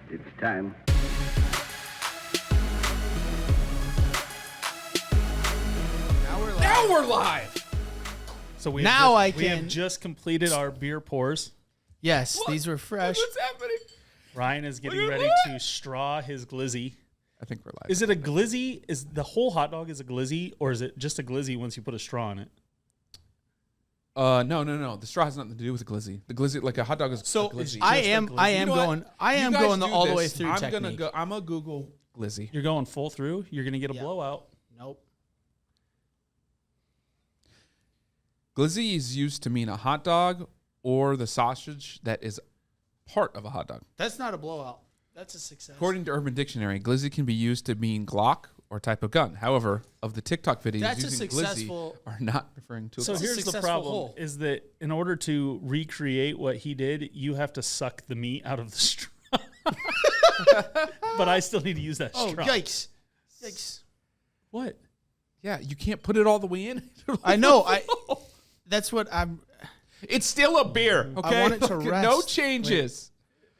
It's time. Now we're live. So we have just completed our beer pours. Yes, these were fresh. What's happening? Ryan is getting ready to straw his glizzy. I think we're live. Is it a glizzy? Is the whole hot dog is a glizzy, or is it just a glizzy once you put a straw in it? No. The straw has nothing to do with the glizzy. The glizzy, like a hot dog, is a glizzy. I am going all the way through. I'm gonna Google glizzy. You're going full through. You're gonna get a blowout. Nope. Glizzy is used to mean a hot dog or the sausage that is part of a hot dog. That's not a blowout. That's a success. According to Urban Dictionary, glizzy can be used to mean Glock or type of gun. However, of the TikTok videos That's using glizzy are not referring to a So gun. here's the problem: is that in order to recreate what he did, you have to suck the meat out of the straw. But I still need to use that straw. Oh, yikes! Yikes! What? Yeah, you can't put it all the way in. I know. That's what I'm. It's still a beer. Okay, I want it to rest. No changes.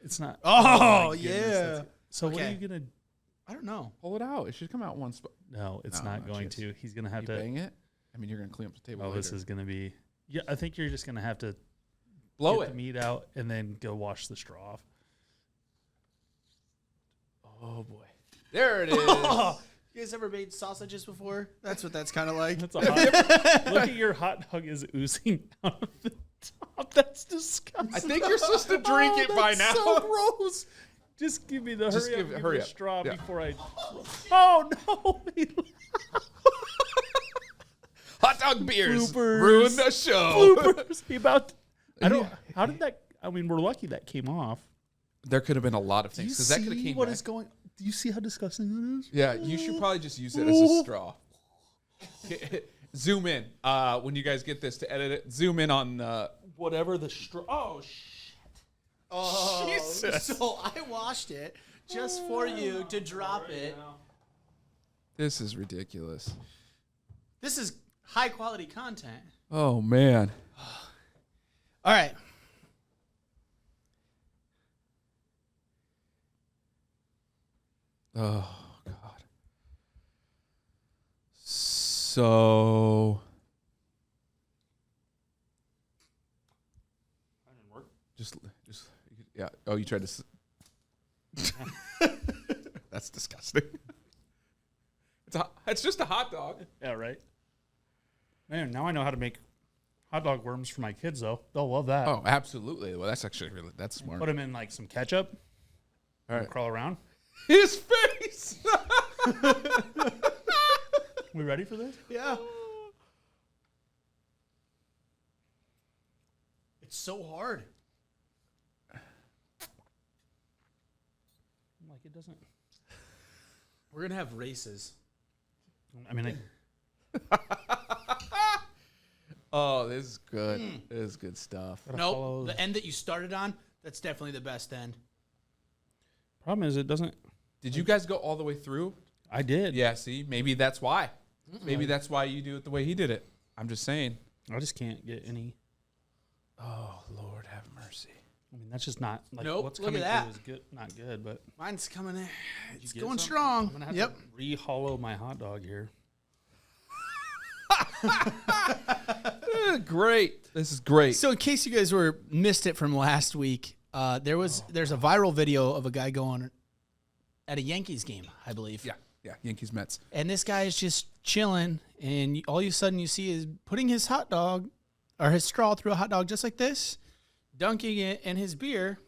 It's not. Oh, my yeah. goodness, so what Okay. are you gonna? I don't know. Pull it out. It should come out one spot. No, it's not going to. He's gonna have You to bang it. I mean, you're gonna clean up the table. Oh, later. this is gonna be. Yeah, I think you're just gonna have to blow get it. the meat out and then go wash the straw off. Oh boy, there it is. You guys ever made sausages before? That's what that's kind of like. That's a hot, look at your hot dog is oozing out of the top. That's disgusting. I think you're supposed to drink it by now. So gross. Just give me the hurry up. straw Yeah. before I. Oh no! Hot dog beers Bloopers. ruined the show. Bloopers. He about. I don't. How did that? I mean, we're lucky that came off. There could have been a lot of Do you things because that could have see came what back. is going? Do you see how disgusting that is? Yeah, you should probably just use it as a straw. Zoom in when you guys get this to edit it. Zoom in on Whatever the straw. Oh shit! Oh, Jesus. So I washed it just for you to drop it. This is ridiculous. This is high quality content. Oh man. All right. Oh God. So. That didn't work. Just yeah. Oh, you tried to. That's disgusting. It's just a hot dog. Yeah, right. Man, now I know how to make hot dog worms for my kids, though. They'll love that. Oh, absolutely. Well, that's actually that's smart. Put them in like some ketchup. All right. Crawl around. His face. We ready for this? Yeah. It's so hard. Like it doesn't. We're going to have races. I mean, Oh, this is good. This is good stuff. Nope. The end that you started on, that's definitely the best end. problem is it doesn't. Did you guys go all the way through? I did. Yeah, see? Maybe that's why. Maybe that's why you do it the way he did it. I'm just saying. I just can't get any. Oh, Lord have mercy. I mean, that's just not like Nope, what's look coming at that. through is good. Not good, but Mine's coming in. It's get going some? strong. I'm gonna have Yep. to re-hollow my hot dog here. Great. This is great. So in case you guys missed it from last week, there's a viral video of a guy going at a Yankees game, I believe. Yeah. Yankees Mets. And this guy is just chilling, and all of a sudden you see is putting his hot dog or his straw through a hot dog just like this, dunking it in his beer,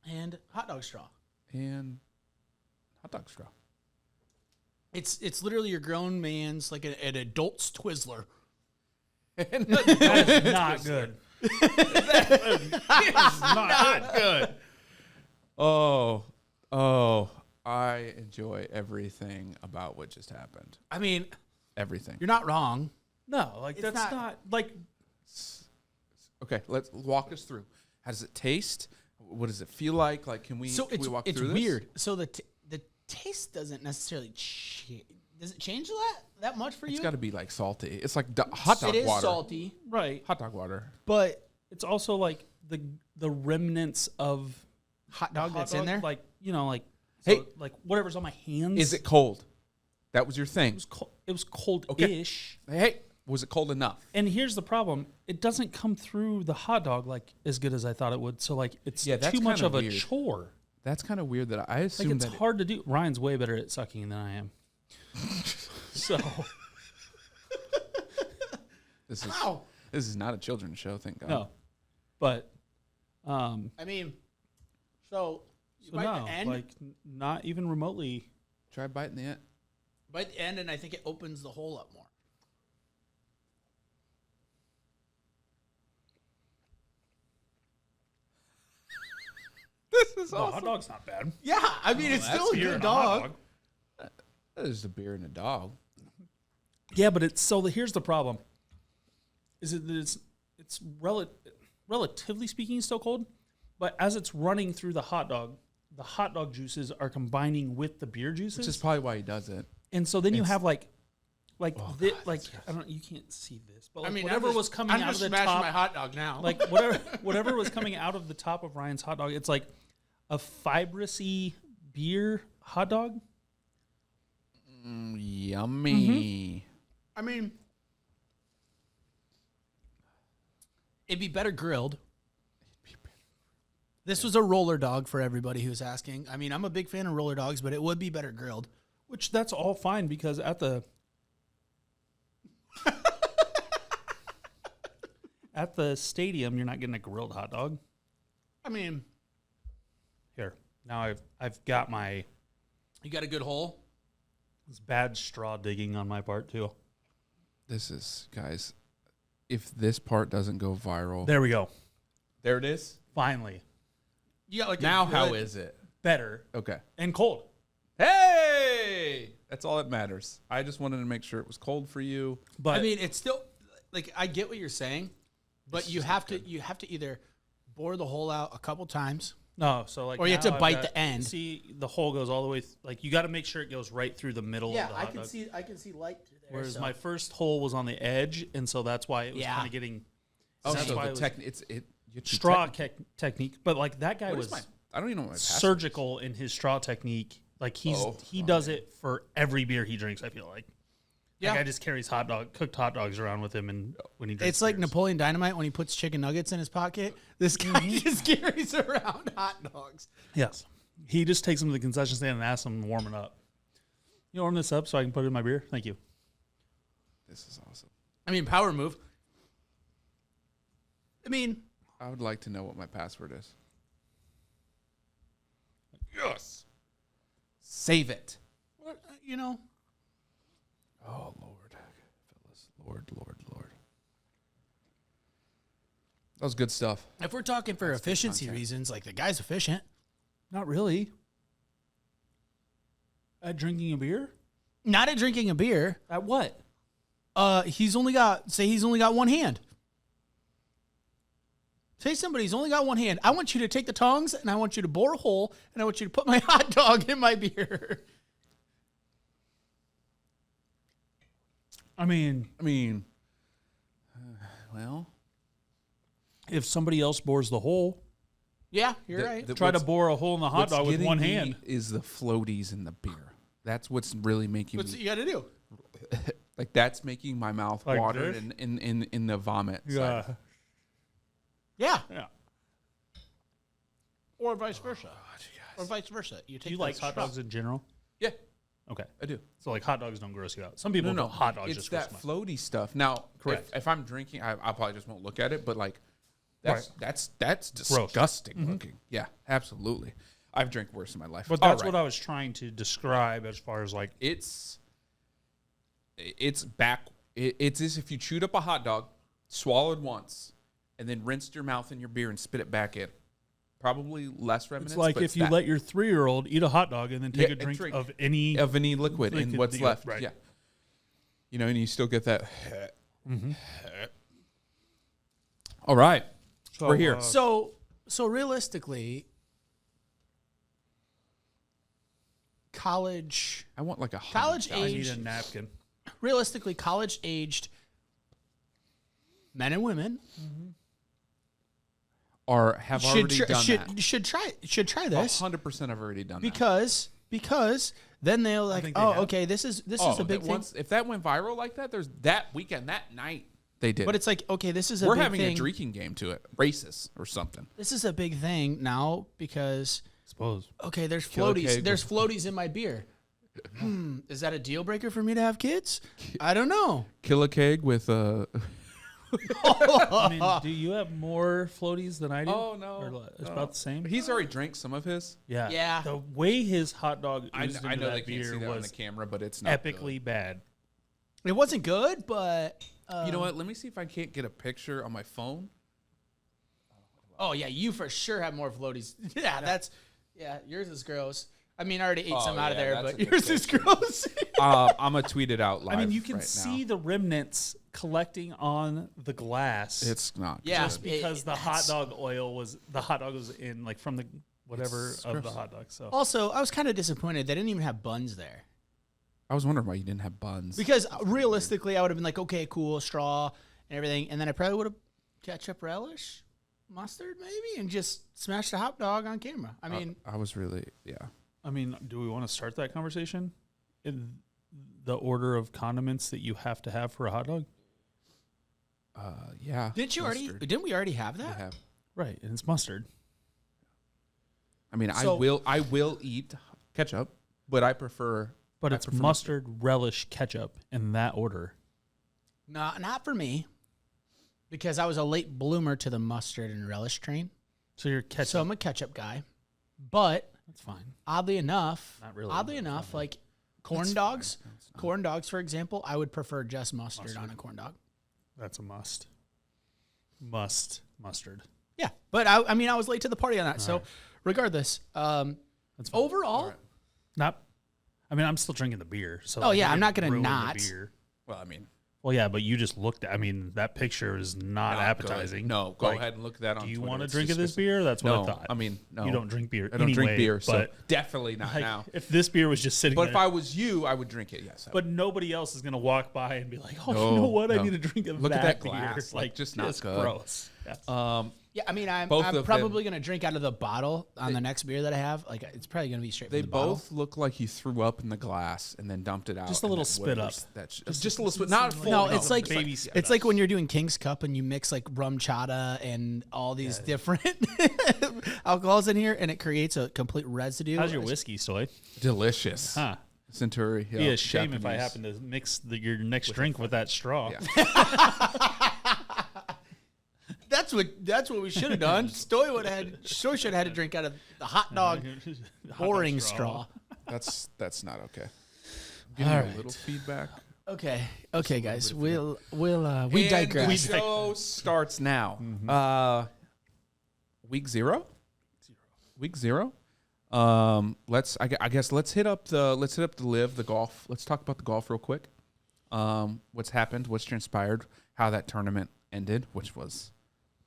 and hot dog straw. And hot dog straw. It's literally your grown man's like an adult's Twizzler. That is not good. Not good. Oh, I enjoy everything about what just happened. I mean, Everything. you're not wrong. No, like It's that's not- not like. Okay, let's walk us through. How does it taste? What does it feel like? Like, can we walk it's through this? weird. So the taste doesn't necessarily change. Does it change that much for you? It's got to be like salty. It's like hot dog It is water. salty, Right. Hot dog water. but It's also like the remnants of hot dog hot that's dog, in there. like like Hey. so, like whatever's on my hands. Is it cold? That was your thing. It was cold-ish. Hey, was it cold enough? And here's the problem: it doesn't come through the hot dog like as good as I thought it would. So like it's that's too much kinda of a weird. chore. That's kind of weird that I Like assume it's that hard to do. Ryan's way better at sucking than I am. So this Wow. is not a children's show, thank God. no, but I mean, so you bite no, the end, like not even remotely. Try biting the end. bite the end, and I think it opens the hole up more. This is The hot dog's not bad. Yeah, I mean it's still a Beer good and hot dog. That is a beer and a dog. Yeah, but it's here's the problem. Is it that it's relatively speaking still cold, but as it's running through the hot dog juices are combining with the beer juices, Which is probably why he does it. and so then you it's- have like God, I don't you can't see this, but I like mean, whatever I'm just, was coming I'm out of just the smashing top, my hot dog now. like whatever was coming out of the top of Ryan's hot dog, it's like a fibrous-y beer hot dog. Yummy. I mean, it'd be better grilled. This was a roller dog for everybody who's asking. I mean, I'm a big fan of roller dogs, but it would be better grilled. Which that's all fine because at the at the stadium you're not getting a grilled hot dog. I mean, Here. Now I've got my you got a good hole. it's bad straw digging on my part too. This is, guys, if this part doesn't go viral. There we go. There it is. Finally. You got like Now, a good, how is it? Better Okay. and cold. Hey! That's all that matters. I just wanted to make sure it was cold for you. But I mean, it's still like I get what you're saying, but you have to either bore the hole out a couple times. no, so like Or you have now to I've bite got- the end. See, the hole goes all the way like you got to make sure it goes right through the middle of the hot dog. I can see light through there. Whereas my first hole was on the edge, and so that's why it was Yeah. kind of getting Oh, that's so why the it was you straw technique. But like that guy What was is my? I don't even know what my password surgical in his straw technique. Like he does it for every beer he drinks. I feel like. Yeah. That guy just carries cooked hot dogs around with him, and when he drinks, It's like beers. Napoleon Dynamite when he puts chicken nuggets in his pocket. This guy just carries around hot dogs. Yes, he just takes them to the concession stand and asks them to warm it up. You warm this up so I can put it in my beer. Thank you. This is awesome. I mean, power move. I mean, I would like to know what my password is. Yes. Save it. you know, Oh, Lord. Fellas. Lord. That was good stuff. if we're talking for efficiency reasons, like the guy's efficient. Not really. At drinking a beer? Not at drinking a beer. At what? He's only got one hand. Say somebody's only got one hand. I want you to take the tongs and I want you to bore a hole and I want you to put my hot dog in my beer. I mean, Well, if somebody else bores the hole, Yeah, you're right. try to bore a hole in the hot what's dog with getting one me hand. is the floaties in the beer. That's what's really making What's me you got to do? like. That's making my mouth Like water this? in the vomit. side. Yeah, Yeah. or vice versa. Or vice versa. You Do take you the like hot straw. dogs in general? Yeah, Okay. I do. So like hot dogs don't gross you out. Some people No, don't. Hot dogs it's just gross that them out. floaty stuff. Now, Correct. if I'm drinking, I probably just won't look at it. But like, that's Gross. disgusting looking. Yeah, absolutely. I've drank worse in my life. But that's what I was trying to describe as far as like It's back. It's as if you chewed up a hot dog, swallowed once, and then rinsed your mouth in your beer and spit it back in. Probably less remnants. it's like but if you let your 3-year-old eat a hot dog and then take Yeah, a drink, drink of any of any liquid and liquid what's deal, left. right. Yeah. You know, and you still get that. All right. So, We're here. So realistically, college I want like a College I need age- a napkin. realistically college aged men and women have already done that. Should try this 100% have already done because then they'll like, think they oh, have. okay, this is a big thing. If that went viral like that, there's that weekend, that night they did. But it's like, okay, this is a we're big having thing. a drinking game to it, races or something. This is a big thing now because Suppose. okay, there's Kill a floaties. keg There's floaties in my beer. Is that a deal breaker for me to have kids? I don't know. Kill a keg with a. I mean, do you have more floaties than I do? Oh, no. Or it's about the same. He's already drank some of his. Yeah. Yeah. The way his hot dog I oozed know into they that can't see beer that on the was camera, but it's not epically bad. It wasn't good, but good. You know what? Let me see if I can't get a picture on my phone. oh yeah, you for sure have more floaties. Yeah, yours is gross. I mean, I already ate some out of yeah, there, that's but a good yours is gross. I'm gonna tweet it out live. I mean, you can right see now. the remnants collecting on the glass. It's not. Yeah. good. just because the hot dog was in like from the whatever It's of the gross. hot dog. So Also, I was kind of disappointed they didn't even have buns there I was wondering why you didn't have buns. because realistically, I would have been like, okay, cool, straw and everything, and then I probably would have ketchup, relish, mustard, maybe, and just smashed the hot dog on camera. I mean, I was really I mean, do we want to start that conversation in the order of condiments that you have to have for a hot dog? yeah. Mustard. Didn't we already have We that? have. Right, and it's mustard. I mean, So- I will eat ketchup, but I prefer. But I it's prefer mustard, relish, ketchup in that order. Not for me, because I was a late bloomer to the mustard and relish train. So you're ketchup. So I'm a ketchup guy, but That's fine. oddly enough, Not really, Oddly but enough, fine. like corn dogs, for example, I would prefer just mustard on a corn dog. That's a must. Mustard. Yeah, but I mean, I was late to the party on that. So, right. regardless, That's fine. overall, Not. I mean, I'm still drinking the beer. So Oh, like, yeah, you I'm not didn't gonna ruin the not. beer. Well, I mean, Well, yeah, but you just looked. I mean, that picture is not appetizing. No, go Like, ahead and look at that on Do you Twitter. want to It's drink of this disgusting. beer? That's what No, I thought. I mean, no. You don't drink beer. I don't drink anyway, beer, so but definitely not like, now. if this beer was just sitting But there, if I was you, I would drink it. Yes. I but nobody else is gonna walk by and be like, "Oh, No, you know what? I no. need a drink of Look at that beer." glass. Like, just not good. gross. Yeah. would. yeah, I mean, I'm Both of them- probably gonna drink out of the bottle on the next beer that I have. Like, it's probably gonna be straight They from the bottle. both look like you threw up in the glass and then dumped it out. Just a and little that spit up. whatever's- That's just a little spit. Not full. No, it's like baby it's spit like when you're doing King's Cup and you mix like rum chata and all these different alcohols in here, and it creates a complete residue. How's your whiskey, Soy? delicious. Huh? Centauri. Be a shame if I Japanese. happen to mix your next drink with that straw. Yeah. That's what we should have done. Stoy should have had to drink out of the hot dog boring straw. That's not okay. I'm getting All a right. little feedback. Okay, guys, we And digress. The show starts now. Week zero. Week zero. I guess let's hit up the live the golf. Let's talk about the golf real quick. What's happened? What's transpired? How that tournament ended, which was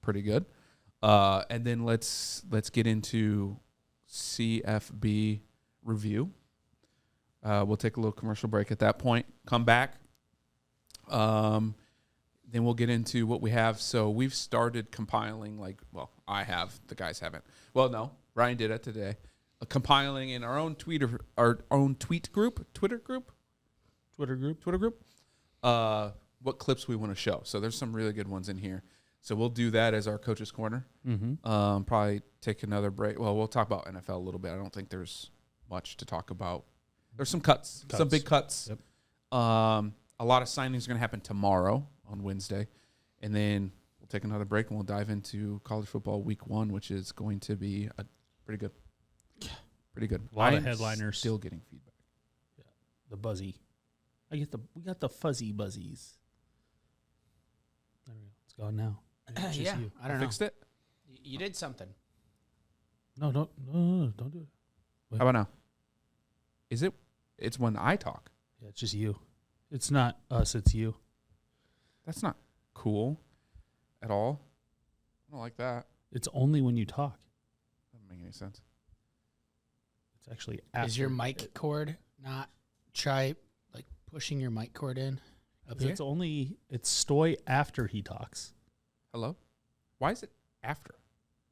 pretty good. And then let's get into CFB review. We'll take a little commercial break at that point. Come back. Then we'll get into what we have. So we've started compiling, I have. The guys haven't. Well, no, Ryan did it today. Compiling in our own tweet group, what clips we want to show. So there's some really good ones in here. So we'll do that as our coach's corner. Mm-hmm. Probably take another break. Well, we'll talk about NFL a little bit. I don't think there's much to talk about. There's some cuts. Some big cuts. Yep. A lot of signings are going to happen tomorrow on Wednesday. And then we'll take another break and we'll dive into college football week 1, which is going to be pretty good. Pretty good. A lot of I'm headliners. Still getting feedback. The buzzy. We got the fuzzy buzzies. There we go. It's gone now. It's just Yeah, you. I don't know. Fixed it? You did something. No, don't do it. How about now? Is it? It's when I talk. Yeah, it's just you. It's not us, it's you. That's not cool at all. I don't like that. It's only when you talk. Doesn't make any sense. It's actually after. Is your mic cord not try like pushing your mic cord in up here? It's Stoy after he talks. Hello? Why is it after?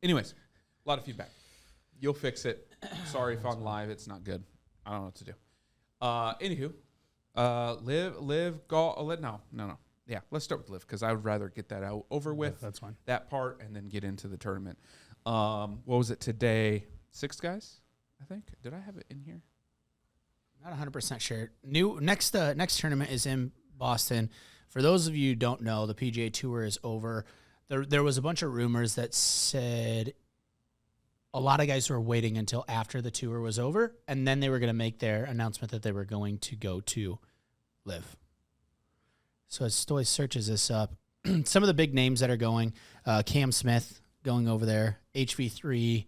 Anyways, a lot of feedback. You'll fix it. Sorry if on live it's not good. I don't know what to do. Anywho, live, golf. No. Yeah, let's start with live because I would rather get that out over with. That's fine. That part and then get into the tournament. What was it today? 6 guys, I think. Did I have it in here? Not 100% sure. Next tournament is in Boston. For those of you who don't know, the PGA Tour is over. There was a bunch of rumors that said a lot of guys were waiting until after the tour was over, and then they were going to make their announcement that they were going to go to live. So as Stoy searches this up, some of the big names that are going, Cam Smith going over there, HV3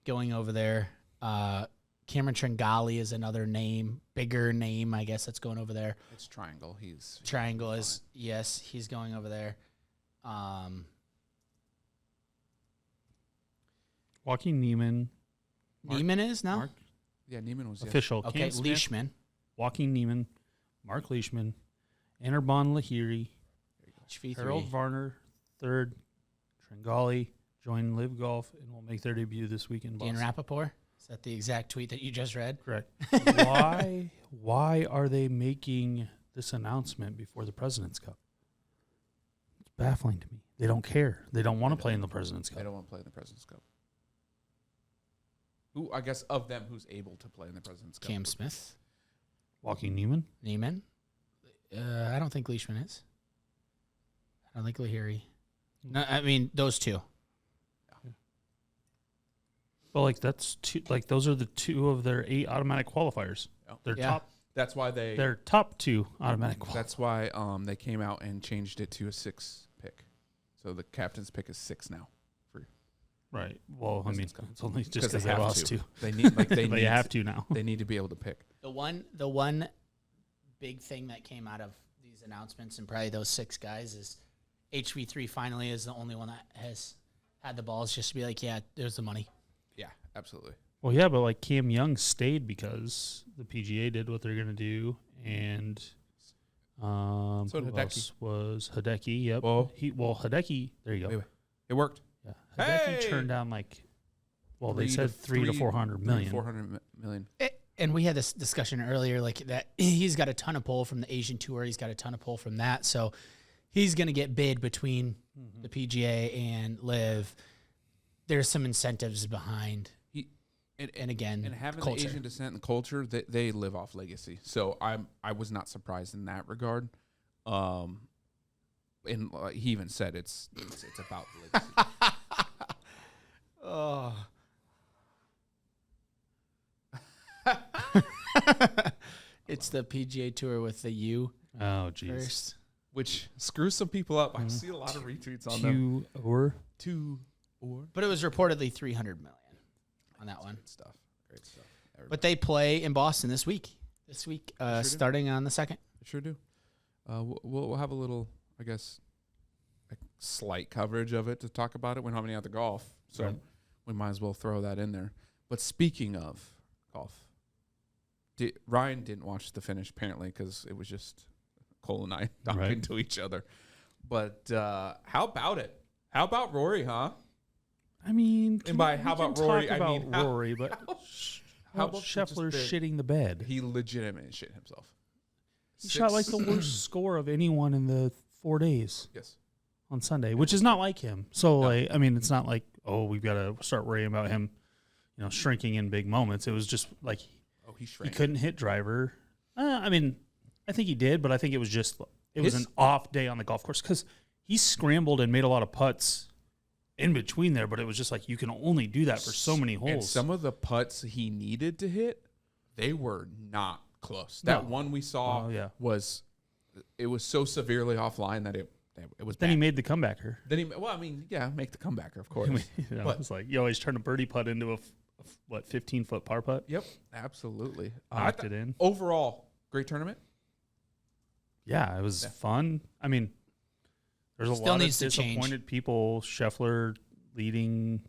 going over there, Cameron Tringali is another name, bigger name, I guess, that's going over there. It's Triangle. Triangle is, yes, he's going over there. Joaquin Neiman. Neiman is now? Yeah, Neiman was official. Okay, Cam Smith, Leishman. Joaquin Neiman, Mark Leishman, Anirban Lahiri, HV3. Harold Varner, third, Tringali, join Live Golf, and will make their debut this week in Boston. Dan Rappaport? Is that the exact tweet that you just read? Correct. Why are they making this announcement before the President's Cup? It's baffling to me. They don't care. They don't want to play in the President's Cup. They don't want to play in the President's Cup. Who, I guess, of them, who's able to play in the President's Cup? Cam Smith. Joaquin Neiman? Neiman. I don't think Leishman is. I don't think Lahiri. No, I mean, those two. Well, like that's two. Like those are the 2 of their 8 automatic qualifiers. Yeah. Their Yeah. top. That's why they. Their top 2 automatic qualifiers. That's why they came out and changed it to a 6 pick. So the captain's pick is 6 now. Right. Well, I mean, President's Cup. it's only just 'Cause because they they have lost to. 2. They need They need have to now. They need to be able to pick. The one big thing that came out of these announcements and probably those 6 guys is HV3 finally is the only one that has had the balls just to be like, yeah, there's the money. Yeah, absolutely. Well, yeah, but like Cam Young stayed because the PGA did what they're going to do, and So who Hideki. else was Hideki? Yep. Whoa. Hideki. There you go. Wait. It worked. Yeah. Hideki Hey! turned down like, well, they said 300 to 400 million. 400 million. And we had this discussion earlier, like that he's got a ton of pull from the Asian Tour. He's got a ton of pull from that. So he's going to get bid between the PGA and Live. There's some incentives behind. And again, And having culture. the Asian descent and culture, they live off legacy. So I was not surprised in that regard. And he even said it's about the legacy. Oh. It's the PGA Tour with the U Oh, jeez. first. Which screws some people up. I see a lot of retweets on them. But it was reportedly 300 million on that one. Good stuff. Great stuff. But they play in Boston this week. do. Starting on the 2nd. They sure do. We'll have a little, I guess, a slight coverage of it to talk about it. We don't have any other golf, so Right. we might as well throw that in there. But speaking of golf, Ryan didn't watch the finish apparently because it was just Cole and I talking Right. to each other. But how about it? How about Rory, huh? I mean, And by we how can about Rory, talk I about mean, how- Rory, but how about Scheffler just shitting the bed? He legitimately shit himself. He shot like the worst score of anyone in the 4 days Yes. on Sunday, which is not like him. So, like, I mean, it's not like, oh, we've got to start worrying about him, shrinking in big moments. It was just like Oh, he he shrank. couldn't hit driver. I mean, I think he did, but I think it was just it was His- an off day on the golf course because he scrambled and made a lot of putts in between there, but it was just like you can only do that for so many holes. And some of the putts he needed to hit, they were not close. That No. one we saw Oh, yeah. was so severely offline that it was Then bad. he made the comebacker. Make the comebacker, of course. But- It's like you always turn a birdie putt into a 15-foot par putt. Yep, absolutely. Knocked it in. Overall, great tournament. Yeah, it was fun. I mean, there's a Still lot needs of to change. disappointed people. Scheffler leading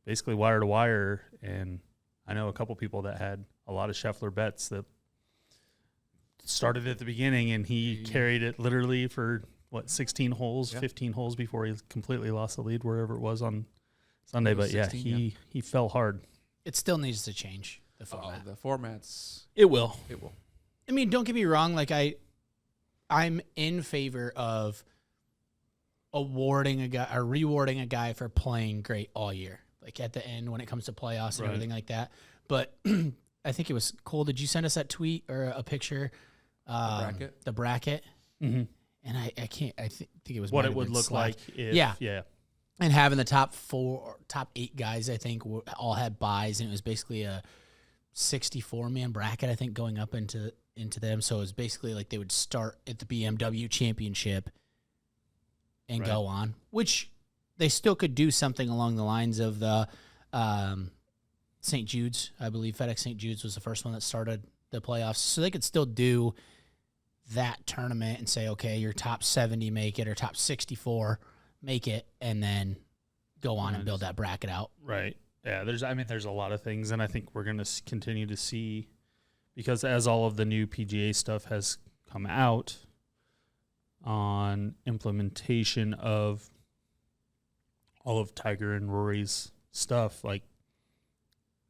basically wire to wire, and I know a couple people that had a lot of Scheffler bets that started at the beginning, and he carried it literally for 16 holes, Yeah. 15 holes before he completely lost the lead wherever it was on Sunday, It was but yeah, 16, he fell hard. It still needs to change the format. The formats. It will. It will. I mean, don't get me wrong. Like I'm in favor of awarding a guy or rewarding a guy for playing great all year. Like at the end when it comes to playoffs and Right. everything like that. But I think it was Cole. Did you send us that tweet or a picture? bracket? The bracket. Mm-hmm. And I can't. I think it was What might it have would been look Slack. like if, Yeah. And having the top 8 guys, I think, all had buys, and it was basically a 64-man bracket, I think, going up into them. So it was basically like they would start at the BMW Championship and go on, which they still could do something along the lines of the St. Jude's. I believe FedEx St. Jude's was the first one that started the playoffs. So they could still do that tournament and say, okay, your top 70 make it or top 64 make it, and then go on and build that bracket out. Right. Yeah, there's a lot of things, and I think we're going to continue to see, because as all of the new PGA stuff has come out on implementation of all of Tiger and Rory's stuff, like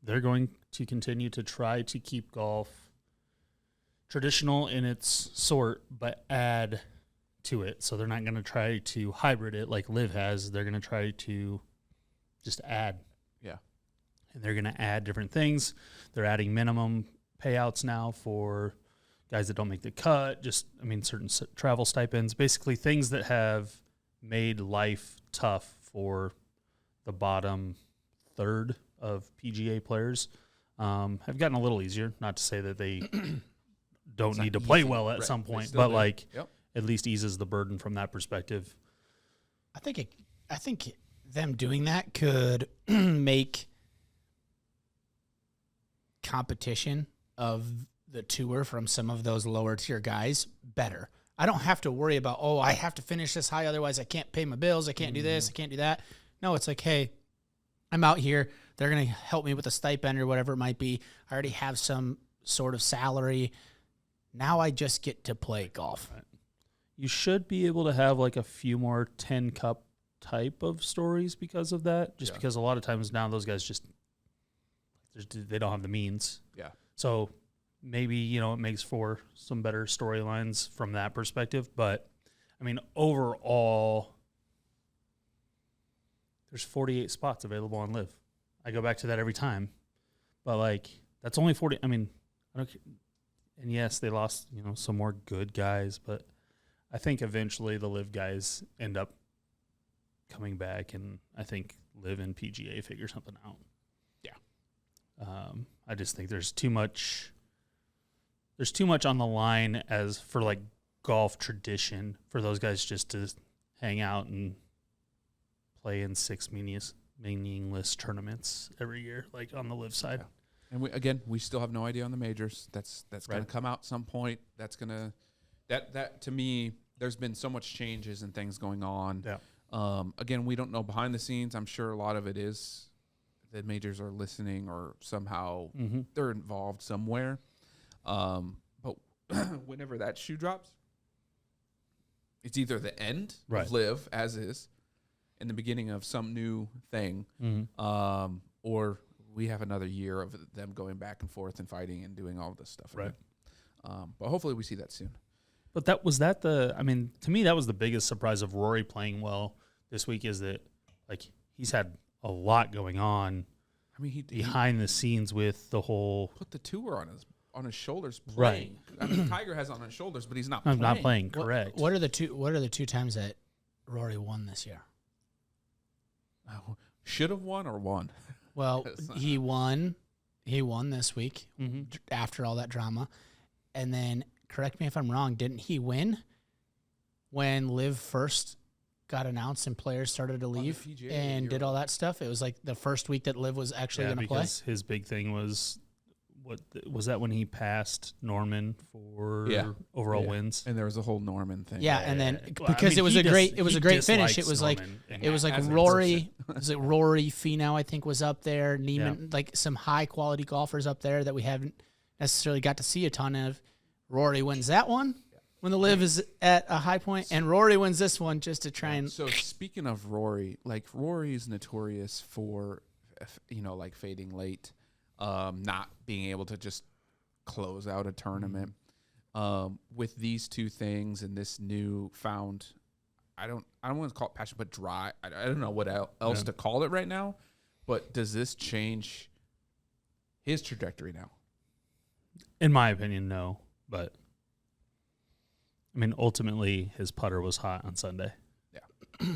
they're going to continue to try to keep golf traditional in its sort, but add to it. So they're not going to try to hybrid it like Liv has. They're going to try to just add. Yeah. And they're going to add different things. They're adding minimum payouts now for guys that don't make the cut, certain travel stipends, basically things that have made life tough for the bottom third of PGA players. Have gotten a little easier. Not to say that they don't need to play well at some point, but at least eases the burden from that perspective. I think them doing that could make competition of the tour from some of those lower tier guys better. I don't have to worry about, I have to finish this high, otherwise I can't pay my bills, I can't do this, I can't do that. No, it's like, hey, I'm out here, they're going to help me with a stipend or whatever it might be. I already have some sort of salary. Now I just get to play golf. Right. You should be able to have like a few more 10 cup type of stories because of that, because a lot of times now those guys they don't have the means. Yeah. So maybe, it makes for some better storylines from that perspective. But, overall, there's 48 spots available on Liv. I go back to that every time. But, that's only 40. I don't. And, yes, they lost, some more good guys. But I think eventually the Liv guys end up coming back. And I think Liv and PGA figure something out. I just think there's too much on the line as for golf tradition for those guys just to hang out and play in 6 meaningless tournaments every year, on the Liv side. Yeah. And we still have no idea on the majors. That's going to come out some point. That's going to that to me, there's been so much changes and things going on. Yeah. Again, we don't know behind the scenes. I'm sure a lot of it is the majors are listening or somehow they're involved somewhere. But whenever that shoe drops, it's either the end of Liv as is and the beginning of some new thing, or we have another year of them going back and forth and fighting and doing all this stuff. Right. But hopefully we see that soon. But to me, that was the biggest surprise of Rory playing well this week, is that he's had a lot going on. He behind the scenes with the whole put the tour on his shoulders playing. Right. Tiger has it on his shoulders, but he's not playing. Not playing, correct. What are the two times that Rory won this year? Should have won or won? Well, he won this week after all that drama. And then, correct me if I'm wrong, didn't he win when Liv first got announced and players started to leave and did all that stuff? It was the first week that Liv was actually going to play. Because his big thing was, was that when he passed Norman for overall wins? And there was a whole Norman thing. Yeah, and then because it was a great finish. It was Rory, Rory Finau, I think, was up there. Neiman, some high quality golfers up there that we haven't necessarily got to see a ton of. Rory wins that one, when the live is at a high point, and Rory wins this one just to try and. So speaking of Rory, like Rory is notorious for, like fading late, not being able to just close out a tournament. With these two things and this new found, I don't want to call it passion, but dry. I don't know what else to call it right now. But does this change his trajectory now? In my opinion, no. But I mean, ultimately, his putter was hot on Sunday. Yeah.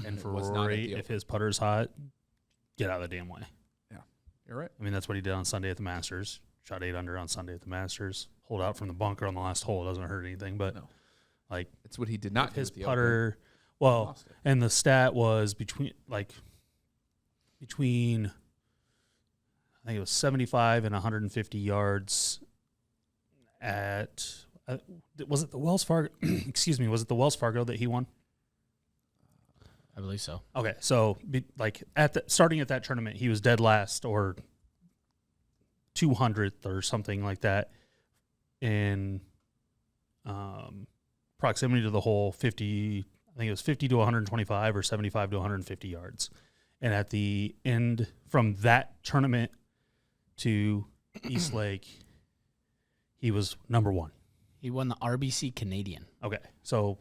And for Rory, if his putter's hot, get out of the damn way. Yeah, you're right. I mean, that's what he did on Sunday at the Masters. Shot 8 under on Sunday at the Masters. Hold out from the bunker on the last hole. It doesn't hurt anything. But, it's what he did not do his with the putter. Well, and the stat was between I think it was 75 and 150 yards at was it the Wells Fargo? Excuse me. Was it the Wells Fargo that he won? I believe so. Okay, so starting at that tournament, he was dead last or 200th or something like that in proximity to the hole. 50, I think it was 50 to 125 or 75 to 150 yards. And at the end, from that tournament to East Lake, he was number one. He won the RBC Canadian. Okay, so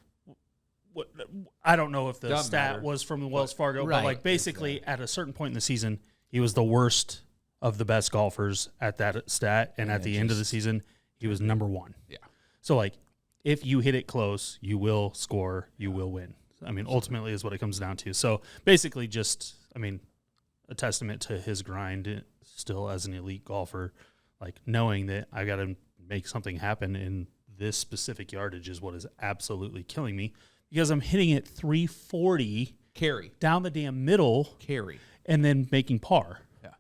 I don't know if the Doesn't stat matter. was from the Wells Fargo, Right. but like basically at a certain point in the season, he was the worst of the best golfers at that stat, and at the end of the season, he was number one. Yeah. So like, if you hit it close, you will score, you will win. I mean, ultimately is what it comes down to. So basically, just a testament to his grind still as an elite golfer, like knowing that I got to make something happen in this specific yardage is what is absolutely killing me, because I'm hitting it 340 carry down the damn middle and then making par. Yeah,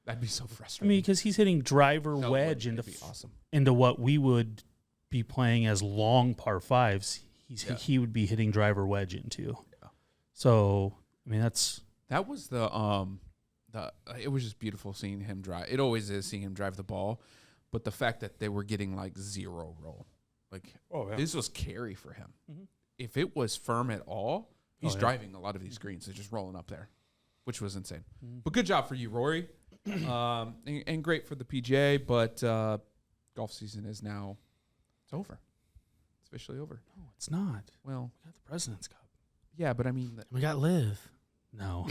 that'd be so I frustrating. mean, because he's hitting driver wedge it'd be awesome. into what we would be playing as long par fives. He would be hitting driver wedge into. Yeah. So I mean, that was it was just beautiful seeing him drive. It always is seeing him drive the ball, but the fact that they were getting like zero roll, this was carry for him. Mm-hmm. If it was firm at all, he's driving a lot of these greens. They're just rolling up there, which was insane. Mm-hmm. But good job for you, Rory, and great for the PGA. But golf season is now over. It's officially over. no, it's not. Well, We got the President's Cup. yeah, but I mean, We got live. No.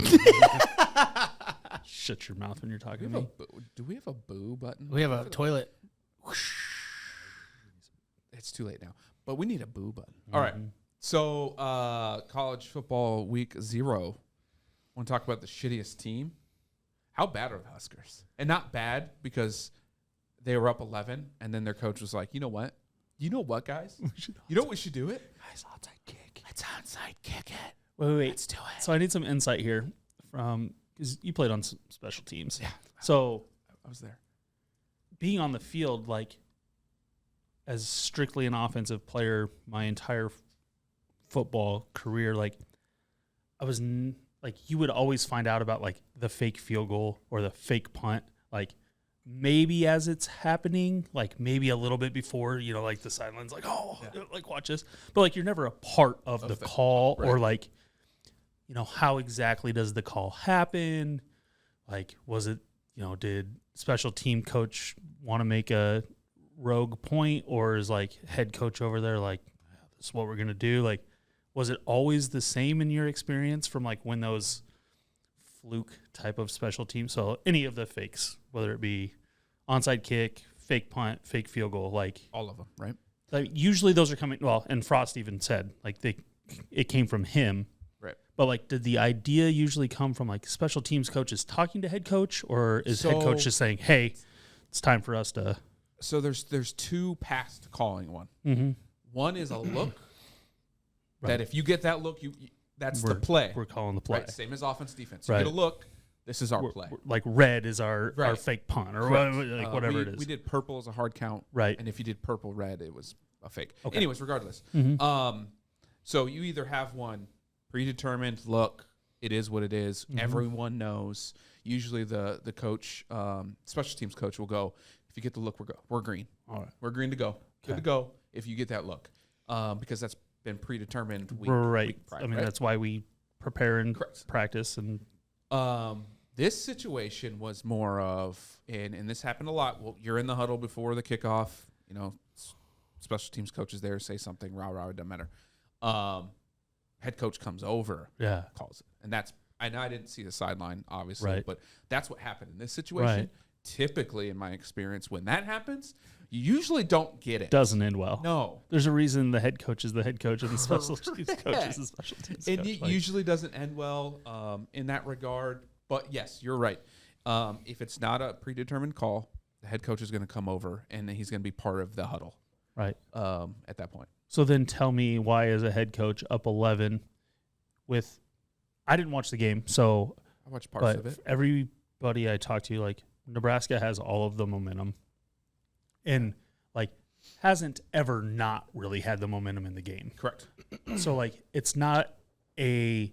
Shut your mouth when you're talking to me. do we have a boo button? We have a toilet. It's too late now, but we need a boo button. All right. So, college football week 0. Want to talk about the shittiest team? How bad are the Huskers? And not bad because they were up 11, and then their coach was like, you know what? You know what, guys? You know what we should do it? Guys, onside kick. Let's onside kick it. Wait. Let's do it. So I need some insight here because you played on some special teams. Yeah. So I was there. being on the field, like as strictly an offensive player, my entire football career, like I was like you would always find out about like the fake field goal or the fake punt, like maybe as it's happening, like maybe a little bit before, like the sidelines, like like watch this, but like you're never a part of the call or like how exactly does the call happen? Like was it did special team coach want to make a rogue point, or is like head coach over there like this is what we're gonna do? Like was it always the same in your experience from like when those fluke type of special teams? So any of the fakes, whether it be onside kick, fake punt, fake field goal, like All of them, right? like usually those are coming. Well, and Frost even said like it came from him. Right. But like, did the idea usually come from like special teams coaches talking to head coach, or is head coach just saying, "Hey, it's time for us to"? So there's two paths to calling one. Mm-hmm. One is a look that if you get that look, that's the play. We're calling the play. Right, same as offense, defense. You Right. get a look. This is our play. Like red is our Right. fake punt or Correct. like whatever it is. We did purple as a hard count. Right. And if you did purple red, it was a fake. Okay. Anyways, regardless. Mhm. So you either have one predetermined look, it is what it is. Mm-hmm. Everyone knows. Usually the coach, special teams coach will go, if you get the look, we're green. All right. We're green to go. Good to go if you get that look. because that's been predetermined week prior, I mean, right? that's why we prepare and Correct. practice. And This situation was more of, and this happened a lot. Well, you're in the huddle before the kickoff. You know, special teams coaches there say something, rah, it doesn't matter. Head coach comes over, calls it. And that's, I know I didn't see the sideline, obviously, but that's what happened in this situation. Right. Typically, in my experience, when that happens, you usually don't get it. doesn't end well. No. There's a reason the head coach is the head coach and the special teams coach is the special teams It coach. usually doesn't end well in that regard. But yes, you're right. If it's not a predetermined call, the head coach is going to come over and he's going to be part of the huddle. Right. At that point. So then tell me why, as a head coach, up 11 with – I didn't watch the game, so – I watched parts of but it. everybody I talked to, like, Nebraska has all of the momentum and, like, hasn't ever not really had the momentum in the game. Correct. So, like, it's not a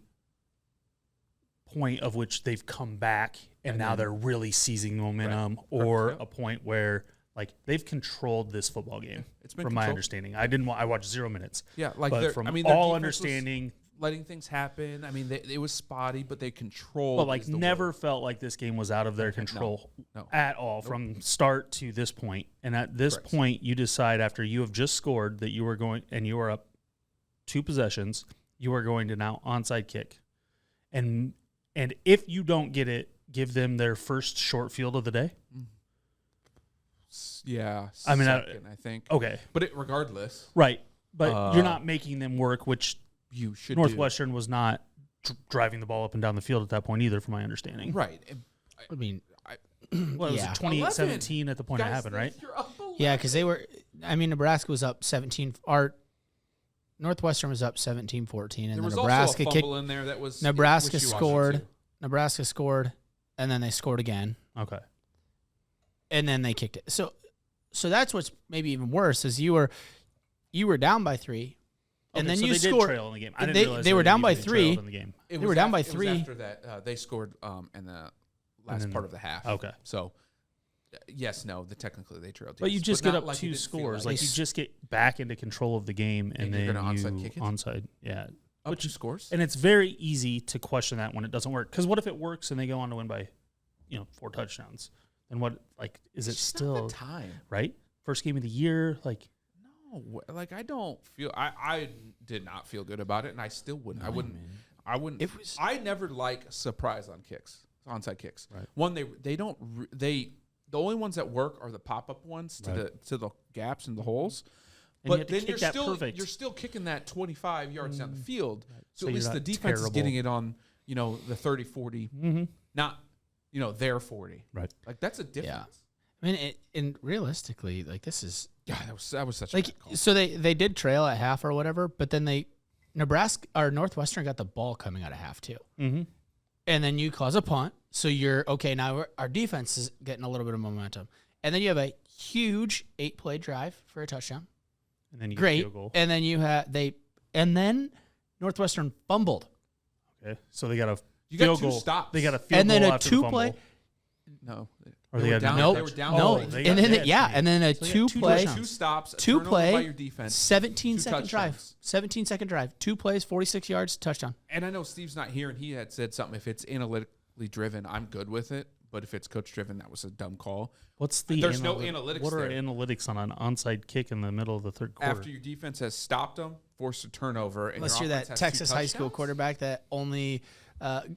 point of which they've come back and now they're really seizing momentum, or a point where – like, they've controlled this football game, It's been from my understanding. I watched 0 minutes. Yeah, like But from their all defense understanding, was letting things happen. I mean, it was spotty, but they controlled. but, like, is the never word. felt like this game was out of their control No. at all from start to this point. And at this point, you decide, after you have just scored, that you are going, and you are up 2 possessions, you are going to now onside kick. And if you don't get it, give them their first short field of the day. Yeah, I mean, second, I think. Okay. But regardless, Right. But you're not making them work, which you should Northwestern was not driving the ball up and down the field at that point either, from my understanding. do. Right. I mean, Well, it was Yeah. 28-17 at the point it Guys happened, think right? you're up 11. yeah, because they were. I mean, Nebraska was up 17. Our Northwestern was up 17-14, and There was then Nebraska also a kicked. fumble in there that was Nebraska wishy-washy, scored. too. Nebraska scored, and then they scored again, Okay. and then they kicked it. So that's what's maybe even worse is you were down by 3, and Okay, then so you they did scored. trail in the game. I didn't They realize were down by immediately trailed 3. in the game. It They was were down by it was 3. after that, they scored in the last then- part of the half. Okay. So, yes, no, technically they trailed. But yes, you just get not up like you 2 didn't feel scores. like Like, you just get back into control of the game, and And then you're you gonna onside kick it? onside. Yeah. up 2 scores. And it's very easy to question that when it doesn't work. Because what if it works and they go on to win by, 4 touchdowns? Then what? Like, is it It's just still not the time? right? First game of the year, like. No, like I don't feel. I did not feel good about it, and I still wouldn't. I wouldn't. It was- I never like surprise on kicks, onside kicks. Right. One, they don't. The only ones that work are the pop up ones to the gaps and the holes. And you But have to then kick you're that still perfect. you're still kicking that 25 yards down the field. So So at you're least the not defense is terrible. getting it on the 30, 40, not their 40. Right. Like that's a difference. I mean, and realistically, like this is Yeah, that was such a like bad call. so they did trail at half or whatever, but then Nebraska or Northwestern got the ball coming out of half too, Mm-hmm. and then you cause a punt, so you're okay. Now our defense is getting a little bit of momentum, and then you have a huge 8-play drive for a touchdown. And then you get a Great, field goal. and then and then Northwestern fumbled, Okay. So they got a You got field 2 goal. stops. They got a field and then goal a after the 2-play. fumble. No. Or They they were had down. Nope. They were down. No, by- they and got- then they had and then a So they got 2-play. 2 stops. a Two turnover play, by your defense. 17-second drive. touchdowns. 17-second drive. 2 plays, 46 yards, touchdown. And I know Steve's not here, and he had said something. If it's analytically driven, I'm good with it. But if it's coach driven, that was a dumb call. What's the There's no analytics What are there. analytics on an onside kick in the middle of the third quarter? After your defense has stopped them, forced a turnover, and Unless your you're offense that has 2 Texas high school touchdowns? quarterback that only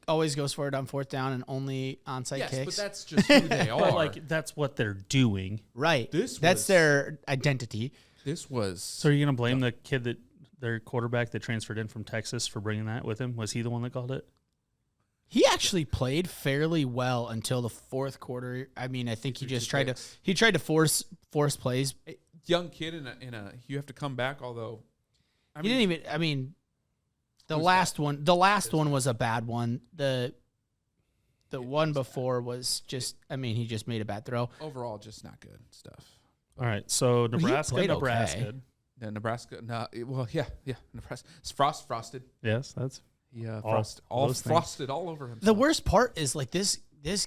always goes for it on 4th down and only onside Yes, kicks. but that's just who they are. But like that's what they're doing. right. This That's was- their identity. this was So are you gonna blame the kid that their quarterback that transferred in from Texas for bringing that with him? Was he the one that called it? He actually played fairly well until the 4th quarter. I mean, I think he just tried to force plays. a young kid in a. You have to come back. Although, He didn't even. I mean, the last one was a bad one. The one before was just. I mean, he just made a bad throw. overall just not good stuff. All right. So he Nebraska, played Nebraska. okay. Yeah, Nebraska. No, Nebraska. It's frosted. Yes, that's Yeah, All all those things. frosted all over him. The worst part is like this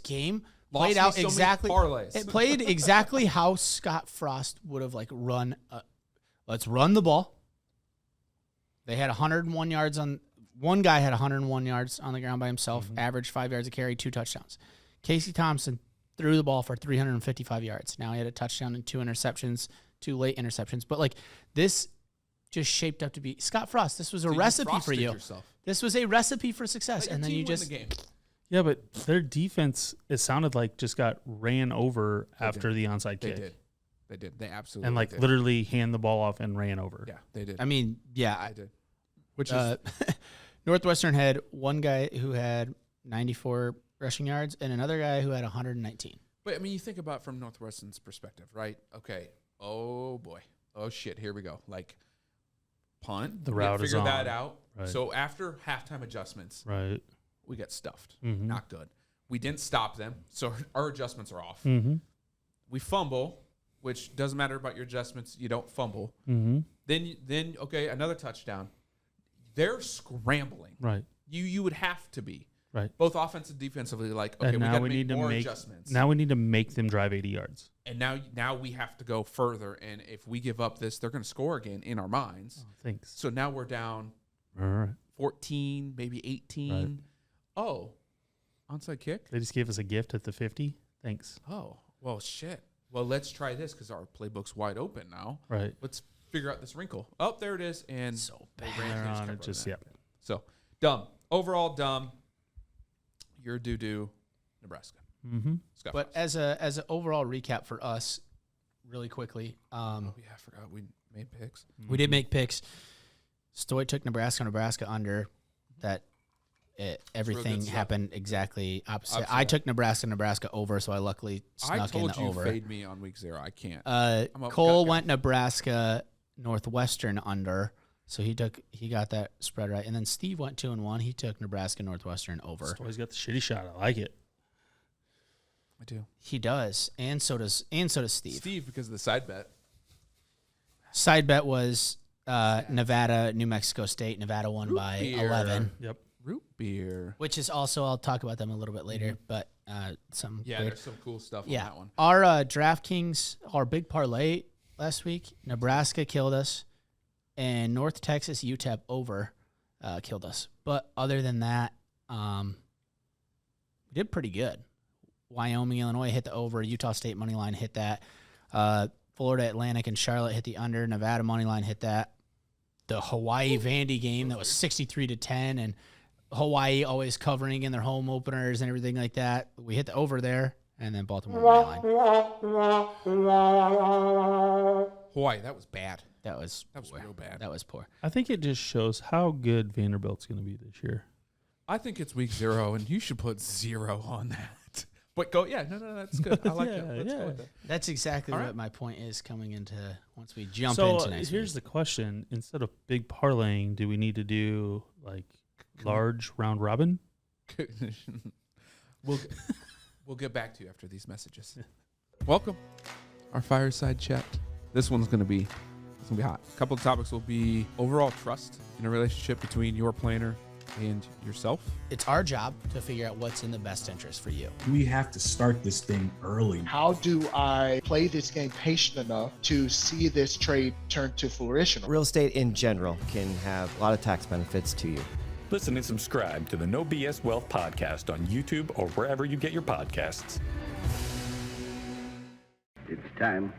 game Lost played me out so many exactly. parlays. It played exactly how Scott Frost would have like run. Let's run the ball. They had 101 yards on one guy had 101 yards on the ground by himself, averaged 5 yards a carry, 2 touchdowns. Casey Thompson threw the ball for 355 yards. Now he had a touchdown and 2 interceptions, 2 late interceptions. But like this just shaped up to be Scott Frost. This was a recipe for you. Yourself. This was a recipe for success, Let and then your you team win just the game. Yeah, but their defense, it sounded like just got ran over after the onside kick. They did. They absolutely And like did. literally hand the ball off and ran over. Yeah, they did. I mean, yeah, They did. Which is Northwestern had one guy who had 94 rushing yards and another guy who had 119. But I mean, you think about it from Northwestern's perspective, right? Okay. Oh boy. Oh shit. Here we go. Like punt. The We route is figure on. that out. Right. So after halftime adjustments, Right. we got stuffed. Mhm. Not good. We didn't stop them, so our adjustments are off. Mm-hmm. We fumble, which doesn't matter about your adjustments. You don't fumble. Mm-hmm. Then okay, another touchdown. They're scrambling. Right. You would have to be. Right. Both offensive and defensively, like, okay, And we now got to we make need to more make adjustments. now we need to make them drive 80 yards. And now we have to go further. And if we give up this, they're going to score again in our minds. Oh, thanks. So now we're down All right. 14, maybe 18. Right. Oh, onside kick? They just gave us a gift at the 50. Thanks. Oh, well, shit. Well, let's try this because our playbook's wide open now. Right. Let's figure out this wrinkle. Oh, there it is. And So they bad. ran- They're they on kept it, just running yeah. that. So dumb. Overall, dumb. You're doo-doo, Nebraska. Mm-hmm. Scott But Frost. as an overall recap for us, really quickly, Oh, yeah, I forgot we made picks. we did make picks. Stoy took Nebraska under. That everything stuff. happened exactly opposite. Upside I down. took Nebraska over, so I luckily I snuck in told the you over. fade me on week 0. I can't. Cole got- went Nebraska Northwestern under, so he got that spread right. And then Steve went 2-1. He took Nebraska Northwestern over. Stoy's got the shitty shot. I like it. I do. He does, and so does Steve. Steve, because of the side bet. Side bet was Nevada, New Mexico State. Nevada won by beer. 11, Yep. Root beer. which is also, I'll talk about them a little bit later, but some Yeah, weird. there's some cool stuff on Yeah, that one. our DraftKings, our big parlay last week, Nebraska killed us, and North Texas UTEP over killed us. But other than that, we did pretty good. Wyoming, Illinois hit the over. Utah State money line hit that. Florida Atlantic and Charlotte hit the under. Nevada money line hit that. The Hawaii Vandy game that was 63-10, and Hawaii always covering in their home openers and everything like that. We hit the over there, and then Baltimore money line. Hawaii, that was bad. That was real bad. That was poor. I think it just shows how good Vanderbilt's going to be this year. I think it's week 0, and you should put 0 on that. But go, yeah, no, that's good. I like that. Let's go with that. That's exactly All what right. my point is coming into once we jump So into next here's week. the question: instead of big parlaying, do we need to do like large round robin? We'll get back to you after these messages. Welcome, our fireside chat. This one's gonna be hot. A couple of topics will be overall trust in a relationship between your planner and yourself. It's our job to figure out what's in the best interest for you. We have to start this thing early. How do I play this game patient enough to see this trade turn to fruition? Real estate in general can have a lot of tax benefits to you. Listen and subscribe to the No BS Wealth podcast on YouTube or wherever you get your podcasts. It's time